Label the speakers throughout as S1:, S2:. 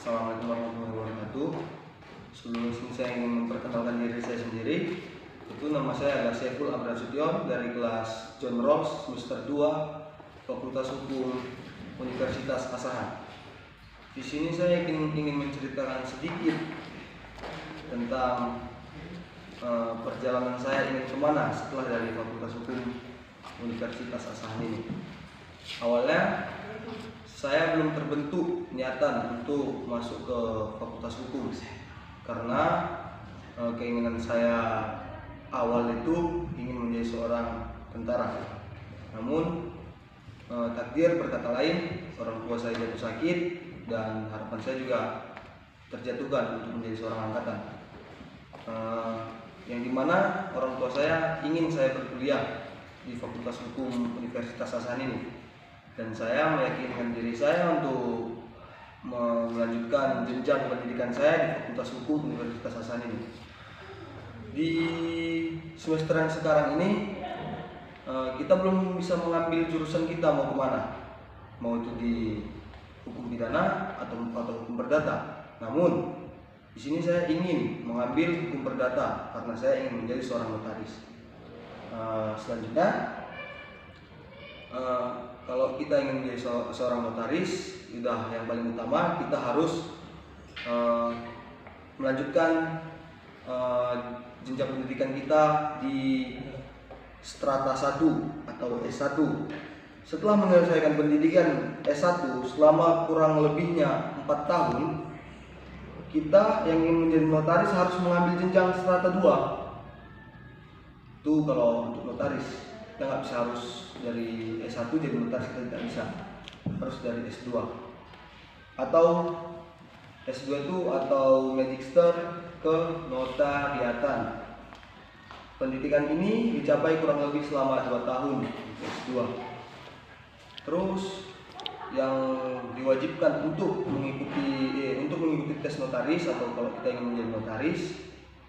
S1: Assalamualaikum warahmatullahi wabarakatuh. Sebelum saya ingin memperkenalkan diri saya sendiri. Itu nama saya adalah Saiful Abdasution dari kelas John Ross semester 2 Fakultas Hukum Universitas Asahan. Di sini saya ingin menceritakan sedikit tentang perjalanan saya ingin kemana setelah dari Fakultas Hukum Universitas Asahan ini. Awalnya saya belum terbentuk niatan untuk masuk ke Fakultas Hukum karena keinginan saya awal itu ingin menjadi seorang tentara. Namun takdir berkata lain, orang tua saya jatuh sakit dan harapan saya juga terjatuhkan untuk menjadi seorang angkatan. Yang dimana orang tua saya ingin saya berkuliah di Fakultas Hukum Universitas Asahan ini, dan saya meyakinkan diri saya untuk melanjutkan jenjang pendidikan saya di Fakultas Hukum Universitas Asahan ini. Di semester yang sekarang ini kita belum bisa mengambil jurusan kita mau kemana, mau itu di hukum pidana atau hukum perdata. Namun di sini saya ingin mengambil hukum perdata karena saya ingin menjadi seorang notaris. Selanjutnya, kalau kita ingin menjadi seorang notaris, sudah yang paling utama kita harus melanjutkan jenjang pendidikan kita di strata 1 atau S1. Setelah menyelesaikan pendidikan S1 selama kurang lebihnya 4 tahun, kita yang ingin menjadi notaris harus mengambil jenjang strata 2. Itu kalau untuk notaris. Kita nggak bisa harus dari S1 jadi notaris, kita tidak bisa, harus dari S2 atau S2 itu atau magister ke notariatan. Pendidikan ini dicapai kurang lebih selama 2 tahun S2. Terus yang diwajibkan untuk mengikuti tes notaris atau kalau kita ingin menjadi notaris,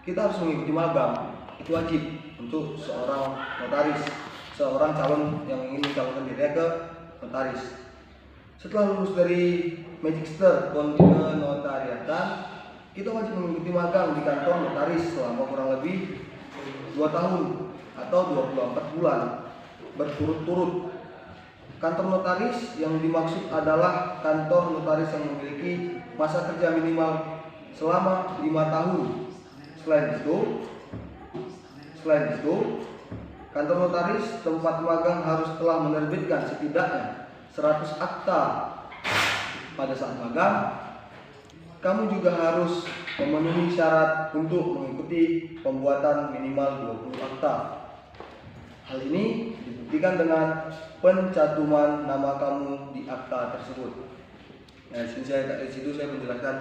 S1: kita harus mengikuti magang. Itu wajib untuk seorang notaris, seorang calon yang ingin mencalonkan dirinya ke notaris. Setelah lulus dari magister ke notariatan, kita wajib mengikuti magang di kantor notaris selama kurang lebih 2 tahun atau 24 bulan berturut-turut. Kantor notaris yang dimaksud adalah kantor notaris yang memiliki masa kerja minimal selama 5 tahun. Selain itu, kantor notaris tempat magang harus telah menerbitkan setidaknya 100 akta. Pada saat magang, kamu juga harus memenuhi syarat untuk mengikuti pembuatan minimal 20 akta. Hal ini dibuktikan dengan pencantuman nama kamu di akta tersebut. Nah, di situ saya menjelaskan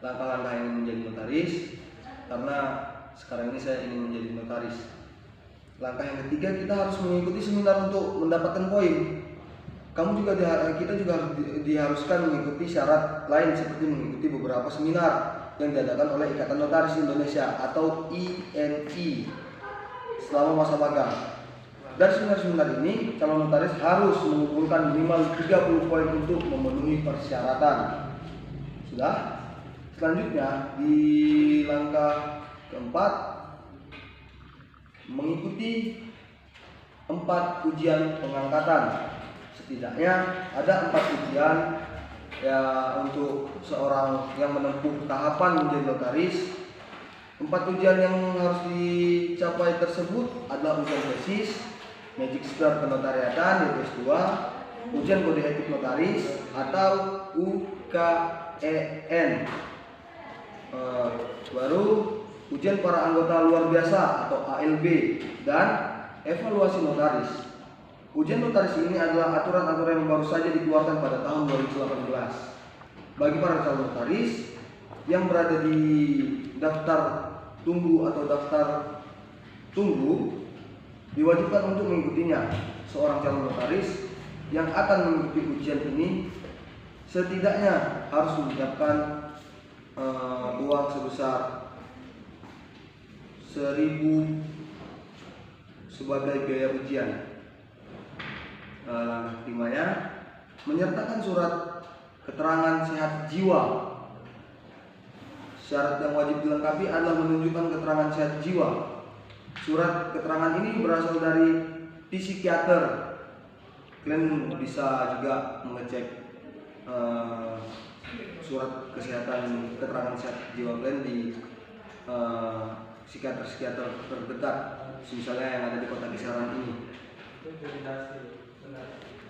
S1: langkah-langkah yang menjadi notaris, karena sekarang ini saya ingin menjadi notaris. Langkah yang ketiga, kita harus mengikuti seminar untuk mendapatkan poin. Kita juga diharuskan mengikuti syarat lain seperti mengikuti beberapa seminar yang diadakan oleh Ikatan Notaris Indonesia atau INI selama masa magang. Dari seminar-seminar ini, calon notaris harus mengumpulkan minimal 30 poin untuk memenuhi persyaratan. Sudah? Selanjutnya, di langkah keempat, mengikuti 4 ujian pengangkatan. Setidaknya ada 4 ujian ya untuk seorang yang menempuh tahapan menjadi notaris. 4 ujian yang harus dicapai tersebut adalah ujian tesis, magister penotariatan yaitu S2, ujian kode etik notaris atau UKEN, baru ujian para anggota luar biasa atau ALB, dan evaluasi notaris. Ujian notaris ini adalah aturan-aturan yang baru saja dikeluarkan pada tahun 2018. Bagi para calon notaris yang berada di daftar tunggu atau daftar tunggu, diwajibkan untuk mengikutinya. Seorang calon notaris yang akan mengikuti ujian ini setidaknya harus menyiapkan uang sebesar 1.000 sebagai biaya ujian. Menyertakan surat keterangan sehat jiwa Syarat yang wajib dilengkapi adalah menunjukkan keterangan sehat jiwa. Surat keterangan ini berasal dari psikiater. Kalian bisa juga mengecek surat kesehatan keterangan sehat jiwa kalian di psikiater terdekat, misalnya yang ada di kota kisaran ini.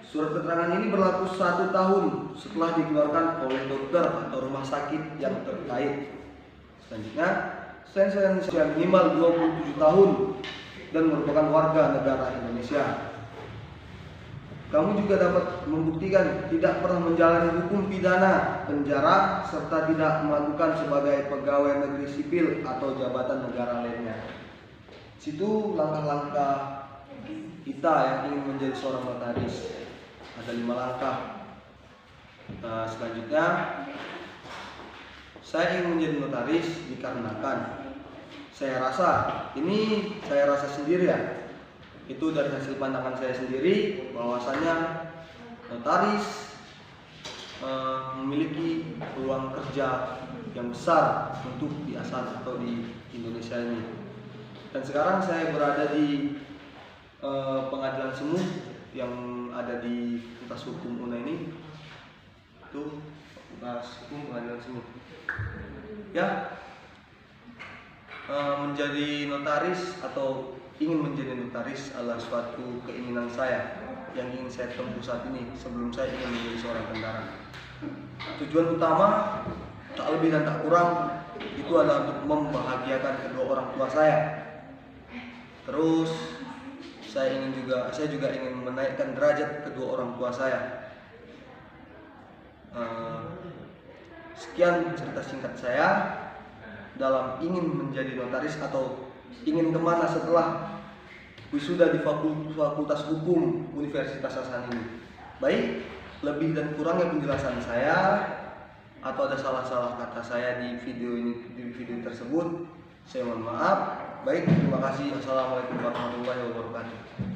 S1: Surat keterangan ini berlaku 1 tahun setelah dikeluarkan oleh dokter atau rumah sakit yang terkait. Selanjutnya, selain usia minimal 27 tahun dan merupakan warga negara Indonesia. Kamu juga dapat membuktikan tidak pernah menjalani hukum pidana, penjara, serta tidak melakukan sebagai pegawai negeri sipil atau jabatan negara lainnya. Situ langkah-langkah kita yang ingin menjadi seorang notaris. Ada 5 langkah. Selanjutnya, saya ingin menjadi notaris dikarenakan saya rasa sendiri ya. Itu dari hasil pandangan saya sendiri bahwasanya notaris memiliki peluang kerja yang besar untuk di asal atau di Indonesia ini. Dan sekarang saya berada di pengadilan semu yang ada di Fakultas Hukum UNA ini. Itu Fakultas Hukum Pengadilan Semu. Ya, menjadi notaris atau ingin menjadi notaris adalah suatu keinginan saya yang ingin saya tempuh saat ini sebelum saya ingin menjadi seorang pengarang. Tujuan utama tak lebih dan tak kurang itu adalah untuk membahagiakan kedua orang tua saya. Terus saya juga ingin menaikkan derajat kedua orang tua saya. Sekian cerita singkat saya dalam ingin menjadi notaris atau ingin kemana setelah wisuda di Fakultas Hukum Universitas Hasanuddin. Baik, lebih dan kurangnya penjelasan saya atau ada salah-salah kata saya di video tersebut, saya mohon maaf. Baik, terima kasih. Assalamualaikum warahmatullahi wabarakatuh.